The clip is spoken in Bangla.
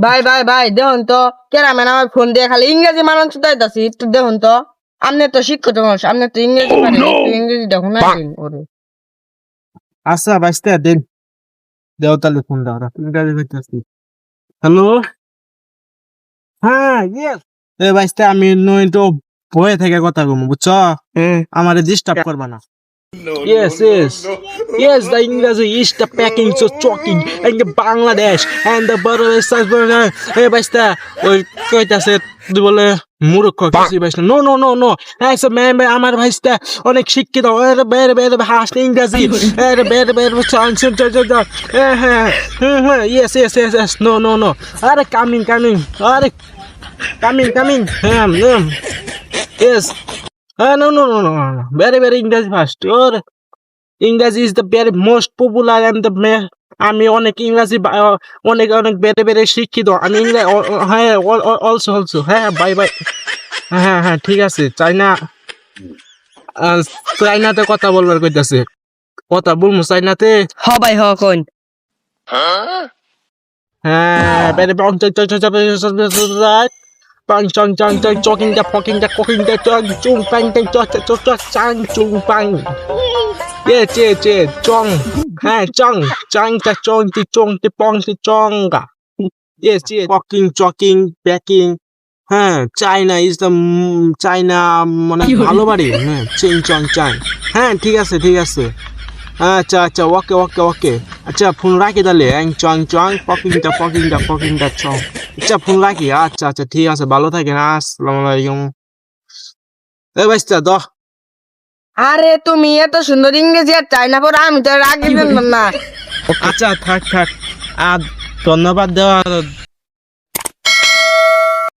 ভাই ভাই ভাই দেখুন তো ক্যারামেন আমার ফোন দিয়ে খালি ইংরেজি মানুষ চাইতাছি একটু দেখুন তো আপনি তো শিক্ষিত মানুষ আপনি তো ইংরেজি পারেন একটু ইংরেজি দেখুন না ওরে আচ্ছা বাইস্তা দেন দেও তাহলে ফোন দাও ইংরেজি হইতাছি হ্যালো হ্যাঁ ইয়েস এ বাইস্তা আমি নই তো বয়ে থেকে কথা কমু বুঝছো আমারে ডিস্টার্ব করবা না Yes, yes. Yes, the English is the packing so talking and the Bangladesh and the border is hey বাইস্তা ওই কইতাছে তুই বলে মূর্খ কিছু বাইস্তা নো নো নো নো হ্যাঁ সব ম্যাম আমার ভাইস্তা অনেক শিক্ষিত আরে বের বের হাসতে ইংরেজি আরে বের বের চান্স হ্যাঁ হ্যাঁ হ্যাঁ yes yes yes yes no no no আরে কামিং কামিং আরে কামিং কামিং হ্যাঁ yes no, no, no, no, no. Very, very English fast. Or English is the very most popular and the আমি অনেক ইংরেজি অনেক অনেক বেড়ে বেড়ে শিক্ষিত আমি ইংরেজি হ্যাঁ অলসো অলসো হ্যাঁ বাই বাই হ্যাঁ হ্যাঁ ঠিক আছে চাইনাতে কথা বলবার কইতাছে কথা বলবো চাইনাতে হ ভাই হ কোন হ্যাঁ বেড়ে Bang chang chang chang jogging the fucking the cooking the chang chung bang the chang chung bang. Yeah, chong. Hey, chang the chong the bong the chong. Yes, walking, jogging, backing. China is the China মানে ভালো বাড়ি চিং চং চাং ঠিক আছে আচ্ছা ওকে আচ্ছা ফোন রাখি তাহলে চং পকিং দা চং আচ্ছা ফোন রাখি আচ্ছা ঠিক আছে ভালো থাকেন আসসালামু আলাইকুম বাইস্তা দ আরে তুমি এত সুন্দর ইংরেজি আর চাই না পরে আমি তো রাখি না আচ্ছা থাক আর ধন্যবাদ দেওয়া